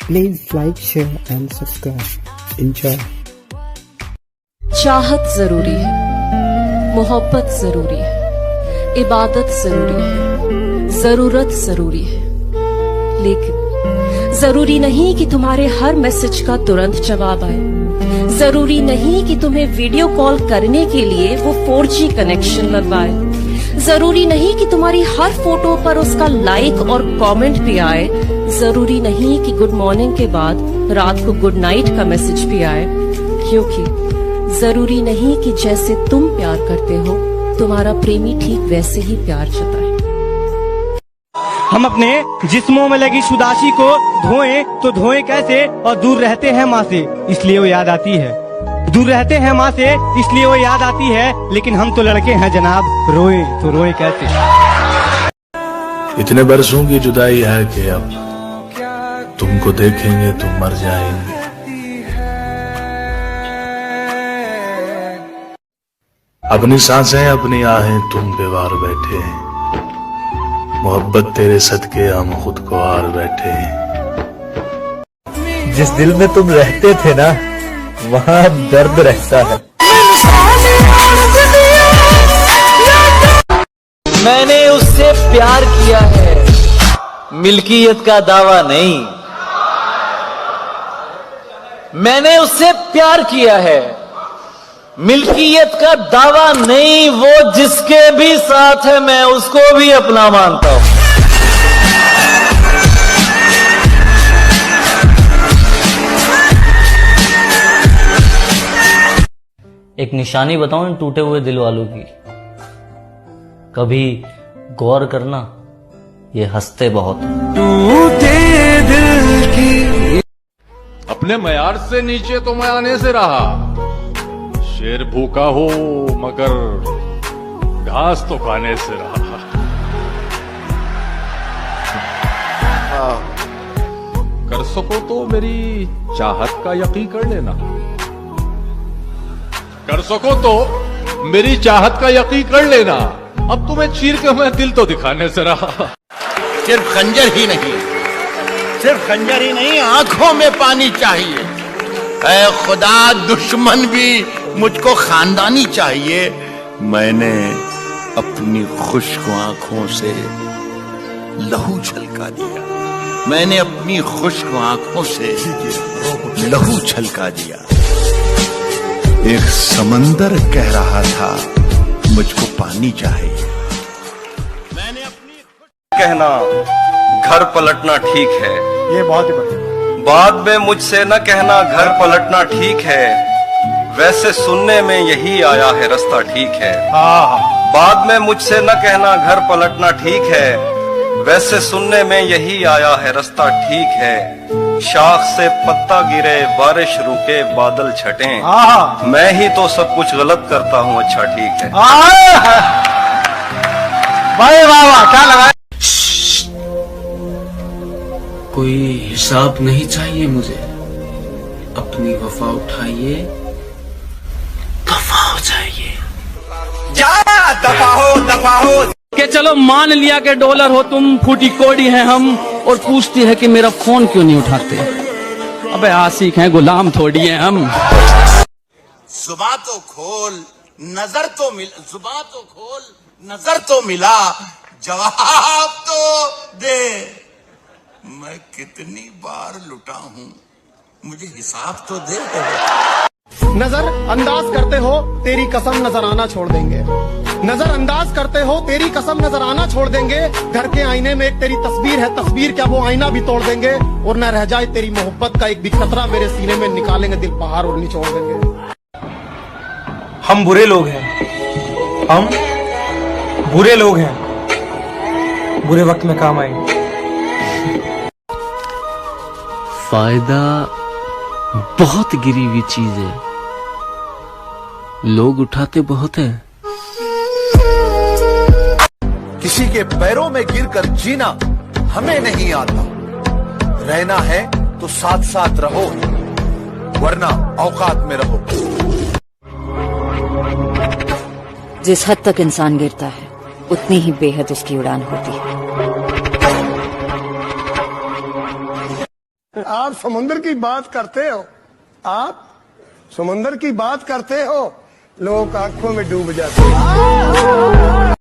Please like, share and subscribe. Enjoy. चाहत जरूरी है, मोहब्बत जरूरी है, इबादत जरूरी है, जरूरत जरूरी है, लेकिन जरूरी नहीं कि तुम्हारे हर मैसेज का तुरंत जवाब आए। जरूरी नहीं कि तुम्हें वीडियो कॉल करने के लिए वो 4G कनेक्शन लगवाए। जरूरी नहीं कि तुम्हारी हर फोटो पर उसका लाइक और कमेंट भी आए। जरूरी नहीं कि गुड मॉर्निंग के बाद रात को गुड नाइट का मैसेज भी आए, क्योंकि जरूरी नहीं कि जैसे तुम प्यार करते हो तुम्हारा प्रेमी ठीक वैसे ही प्यार जताए। हम अपने जिस्मों में लगी शुदाशी को धोएं तो धोएं कैसे, और दूर रहते हैं माँ से इसलिए वो याद आती है। दूर रहते हैं माँ से इसलिए वो याद आती है, लेकिन हम तो लड़के हैं जनाब, रोए तो रोए कैसे। इतने बरसों की जुदाई है कि अब तुमको देखेंगे तो मर जाएंगे। अपनी सांसें अपनी आहें तुम पे वार बैठे हैं, मोहब्बत तेरे सदके हम खुद को हार बैठे हैं। जिस दिल में तुम रहते थे ना, वहाँ दर्द रहता है। मैंने उससे प्यार किया है, मिल्कियत का दावा नहीं। मैंने उससे प्यार किया है, मिल्कियत का दावा नहीं। वो जिसके भी साथ है मैं उसको भी अपना मानता हूं। एक निशानी बताऊं इन टूटे हुए दिल वालों की, कभी गौर करना, ये हंसते बहुत टूटे दिल की। अपने मयार से नीचे तो मैं आने से रहा। शेर भूखा हो मगर घास तो खाने से रहा। कर सको तो मेरी चाहत का यकीन कर लेना। कर सको तो मेरी चाहत का यकीन कर लेना। अब तुम्हें चीर के मैं दिल तो दिखाने से रहा। सिर्फ खंजर ही नहीं, सिर्फ खंजर ही नहीं, आंखों में पानी चाहिए। ऐ खुदा, दुश्मन भी मुझको खानदानी चाहिए। मैंने अपनी खुश्क आंखों से लहू छलका दिया। मैंने अपनी खुश्क आंखों से लहू छलका दिया। एक समंदर कह रहा था मुझको पानी चाहिए। मैंने अपनी कहना घर पलटना ठीक है, ये बहुत ही बढ़िया। बाद में मुझसे न कहना घर पलटना ठीक है, वैसे सुनने में यही आया है रास्ता ठीक है। बाद में मुझसे न कहना घर पलटना ठीक है, वैसे सुनने में यही आया है रास्ता ठीक है। शाख से पत्ता गिरे, बारिश रुके, बादल छटे, मैं ही तो सब कुछ गलत करता हूँ, अच्छा ठीक है। भाई वाह वाह, क्या लगा। कोई हिसाब नहीं चाहिए मुझे, अपनी वफा उठाइए, दफा हो जाइए। दफा हो के चलो मान लिया कि डॉलर हो तुम, फूटी कोड़ी हैं हम, और पूछती है कि मेरा फोन क्यों नहीं उठाते। अबे आशिक हैं, गुलाम थोड़ी हैं हम। जुबान तो खोल, नजर तो मिल, जुबान तो खोल, नजर तो मिला, जवाब तो दे। मैं कितनी बार लुटा हूं, मुझे हिसाब तो दे। नजर अंदाज करते हो तेरी कसम नजराना छोड़ देंगे। नजर अंदाज करते हो तेरी कसम नजराना छोड़ देंगे। घर के आईने में एक तेरी तस्वीर है, तस्वीर क्या वो आईना भी तोड़ देंगे। और न रह जाए तेरी मोहब्बत का एक भी खतरा मेरे सीने में, निकालेंगे दिल पहाड़ और निचोड़ देंगे। हम बुरे लोग हैं, हम बुरे लोग हैं, बुरे वक्त में काम आएंगे। फायदा बहुत गिरी हुई चीज है, लोग उठाते बहुत है। किसी के पैरों में गिरकर जीना हमें नहीं आता। रहना है तो साथ साथ रहो, वरना औकात में रहो। जिस हद तक इंसान गिरता है उतनी ही बेहद उसकी उड़ान होती है। आप समुद्र की बात करते हो, आप समुद्र की बात करते हो, लोग आंखों में डूब जाते हैं।